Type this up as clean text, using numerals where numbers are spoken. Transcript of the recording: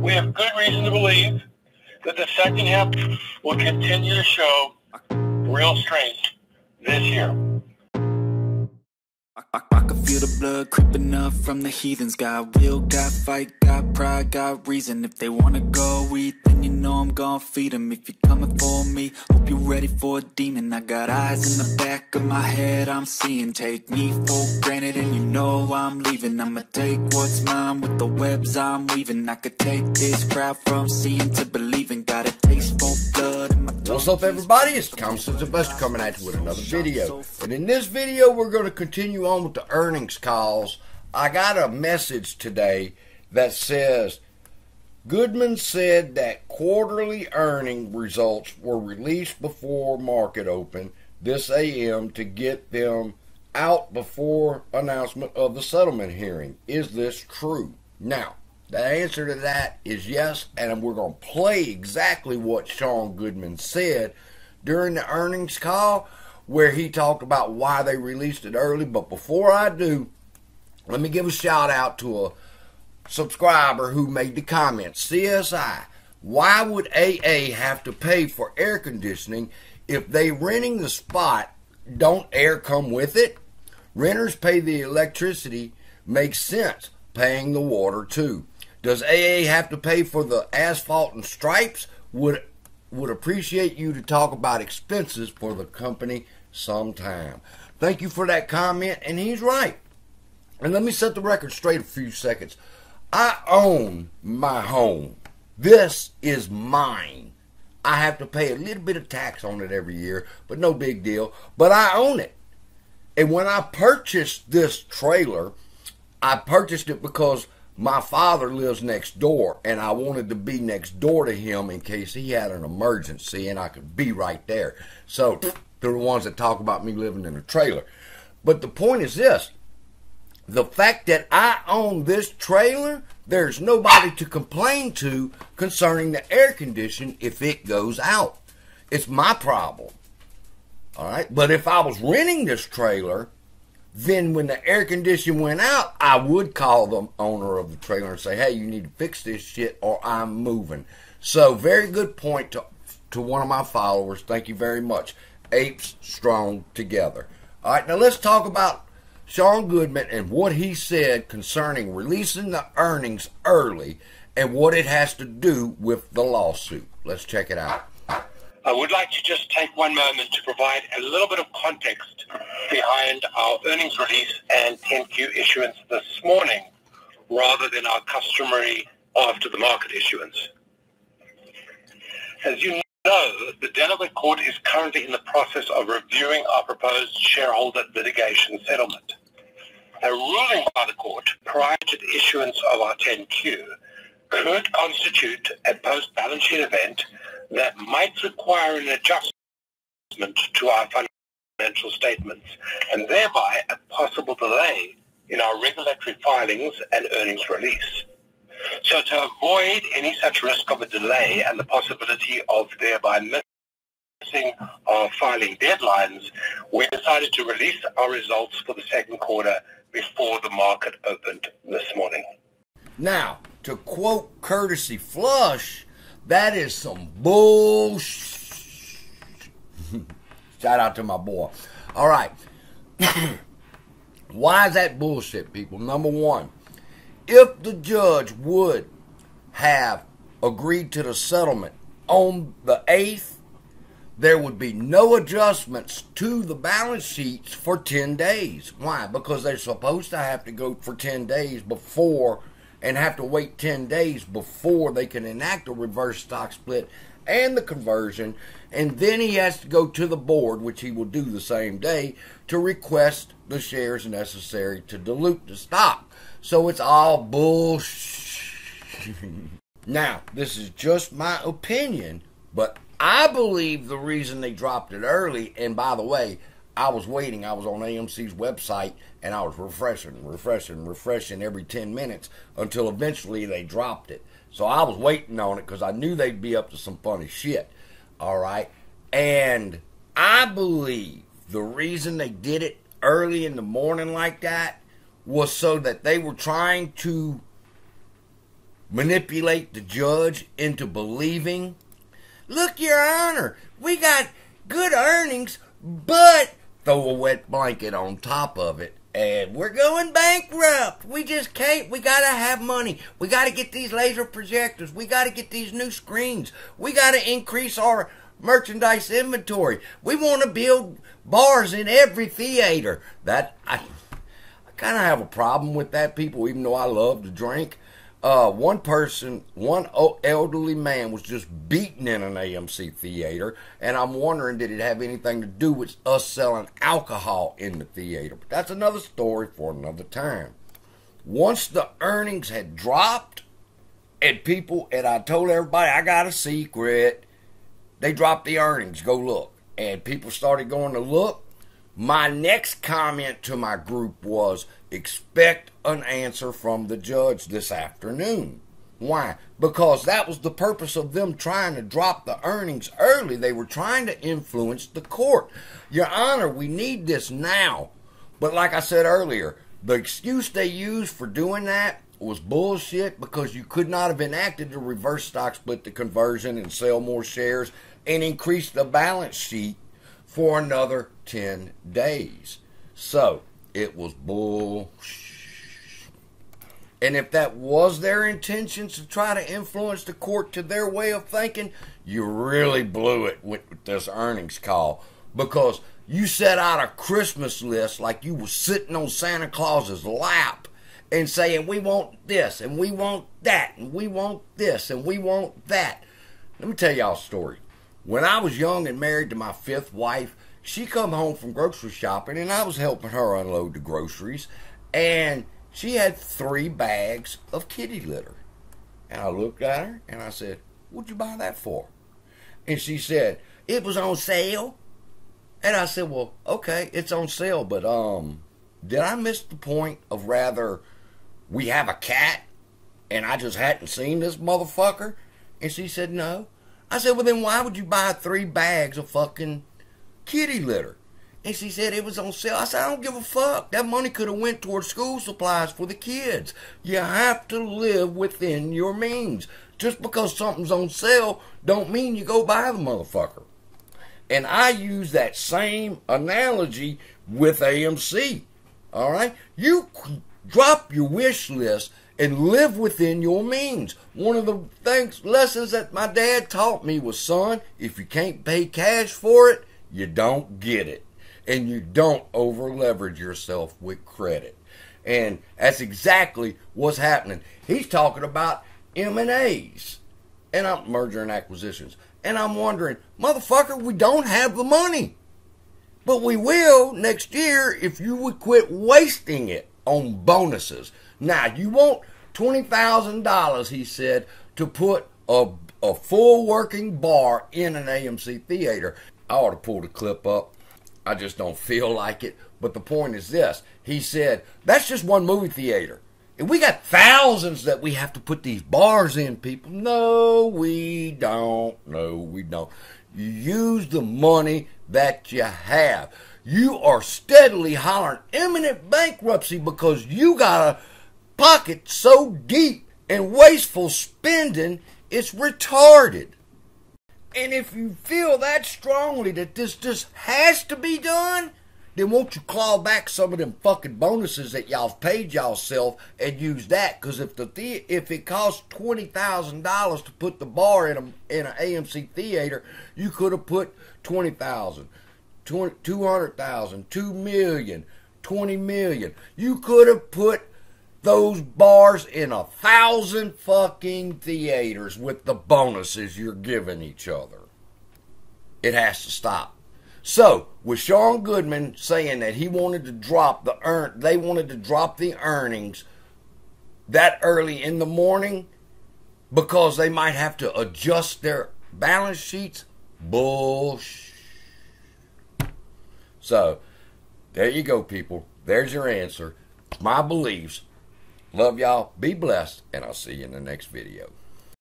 We have good reason to believe that the second half will continue to show real strength this year. I can feel the blood creeping up from the heathens. Got will, got fight, got pride, got reason. If they wanna go eat, then you know I'm gon' feed them. If you're coming for me, hope you're ready for a demon. I got eyes in the back of my head, I'm seeing. Take me for granted and you know I'm leaving. I'ma take what's mine with the webs I'm weaving. I could take this crowd from seeing to believing. Got a taste for blood in my tongue. What's up, everybody? It's Common Sense Investor coming at you with another video. And in this video, we're going to continue on with the earnings calls. I got a message today that says Goodman said that quarterly earning results were released before market open this AM to get them out before announcement of the settlement hearing. Is this true? Now, the answer to that is yes, and we're going to play exactly what Sean Goodman said during the earnings call, where he talked about why they released it early. But before I do, let me give a shout out to a subscriber who made the comment. CSI, why would AA have to pay for air conditioning if they renting the spot? Don't air come with it? Renters pay the electricity, makes sense. Paying the water too. Does AA have to pay for the asphalt and stripes? Would appreciate you to talk about expenses for the company sometime. Thank you for that comment, and he's right. And let me set the record straight a few seconds. I own my home. This is mine. I have to pay a little bit of tax on it every year, but no big deal. But I own it. And when I purchased this trailer, I purchased it because my father lives next door, and I wanted to be next door to him in case he had an emergency, and I could be right there. So, they're the ones that talk about me living in a trailer. But the point is this. The fact that I own this trailer, there's nobody to complain to concerning the air condition if it goes out. It's my problem. All right? But if I was renting this trailer, then when the air condition went out, I would call the owner of the trailer and say, hey, you need to fix this shit or I'm moving. So, very good point to one of my followers. Thank you very much. Apes strong together. All right, now let's talk about Sean Goodman and what he said concerning releasing the earnings early and what it has to do with the lawsuit. Let's check it out. I would like to just take one moment to provide a little bit of context behind our earnings release and 10Q issuance this morning, rather than our customary after the market issuance. As you know, the Delaware court is currently in the process of reviewing our proposed shareholder litigation settlement. A ruling by the court prior to the issuance of our 10Q could constitute a post-balance sheet event that might require an adjustment to our financial statements and thereby a possible delay in our regulatory filings and earnings release. So to avoid any such risk of a delay and the possibility of thereby missing our filing deadlines, we decided to release our results for the second quarter before the market opened this morning. Now, to quote Courtesy Flush, that is some bullshit. Shout out to my boy. All right. Why is that bullshit, people? Number one, if the judge would have agreed to the settlement on the 8th, there would be no adjustments to the balance sheets for 10 days. Why? Because they're supposed to have to go for 10 days before and have to wait 10 days before they can enact a reverse stock split and the conversion. And then he has to go to the board, which he will do the same day, to request the shares necessary to dilute the stock. So it's all bullshit. Now, this is just my opinion, but I believe the reason they dropped it early, and by the way, I was waiting. I was on AMC's website, and I was refreshing every 10 minutes until eventually they dropped it. So I was waiting on it because I knew they'd be up to some funny shit. All right? And I believe the reason they did it early in the morning like that was so that they were trying to manipulate the judge into believing, look, Your Honor, we got good earnings, but throw a wet blanket on top of it, and we're going bankrupt. We just can't. We got to have money. We got to get these laser projectors. We got to get these new screens. We got to increase our merchandise inventory. We want to build bars in every theater. I kind of have a problem with that, people, even though I love to drink. One elderly man was just beaten in an AMC theater, and I'm wondering, did it have anything to do with us selling alcohol in the theater? But that's another story for another time. Once the earnings had dropped, and I told everybody, I got a secret. They dropped the earnings, go look. And people started going to look. My next comment to my group was, expect an answer from the judge this afternoon. Why? Because that was the purpose of them trying to drop the earnings early. They were trying to influence the court. Your Honor, we need this now. But like I said earlier, the excuse they used for doing that was bullshit, because you could not have enacted the reverse stock split, the conversion, and sell more shares and increase the balance sheet for another 10 days. So, it was bullshit. And if that was their intentions, to try to influence the court to their way of thinking, you really blew it with this earnings call. Because you set out a Christmas list like you were sitting on Santa Claus's lap and saying, we want this, and we want that, and we want this, and we want that. Let me tell y'all a story. When I was young and married to my 5th wife, she come home from grocery shopping, and I was helping her unload the groceries, and she had 3 bags of kitty litter. And I looked at her, and I said, what'd you buy that for? And she said, it was on sale. And I said, well, okay, it's on sale, but did I miss the point of rather we have a cat, and I just hadn't seen this motherfucker? And she said, no. I said, well, then why would you buy 3 bags of fucking kitty litter? And she said it was on sale. I said, I don't give a fuck. That money could have went towards school supplies for the kids. You have to live within your means. Just because something's on sale don't mean you go buy the motherfucker. And I use that same analogy with AMC. All right? You drop your wish list and live within your means. One of the lessons that my dad taught me was, son, if you can't pay cash for it, you don't get it. And you don't over leverage yourself with credit. And that's exactly what's happening. He's talking about M&As, and merger and acquisitions. And I'm wondering, motherfucker, we don't have the money. But we will next year if you would quit wasting it on bonuses. Now, you want $20,000, he said, to put a full working bar in an AMC theater. I ought to pull the clip up. I just don't feel like it. But the point is this. He said, that's just one movie theater. And we got thousands that we have to put these bars in, people. No, we don't. No, we don't. You use the money that you have. You are steadily hollering imminent bankruptcy because you got a pocket so deep in wasteful spending, it's retarded. And if you feel that strongly that this just has to be done, then won't you claw back some of them fucking bonuses that y'all paid y'allself and use that? Because if it costs $20,000 to put the bar in an AMC theater, you could have put $20,000, $200,000, $2 million, $20 million. You could have put those bars in 1,000 fucking theaters with the bonuses you're giving each other. It has to stop. So, with Sean Goodman saying that he wanted to drop they wanted to drop the earnings that early in the morning because they might have to adjust their balance sheets, bullshit. So, there you go, people. There's your answer. My beliefs. Love y'all. Be blessed, and I'll see you in the next video.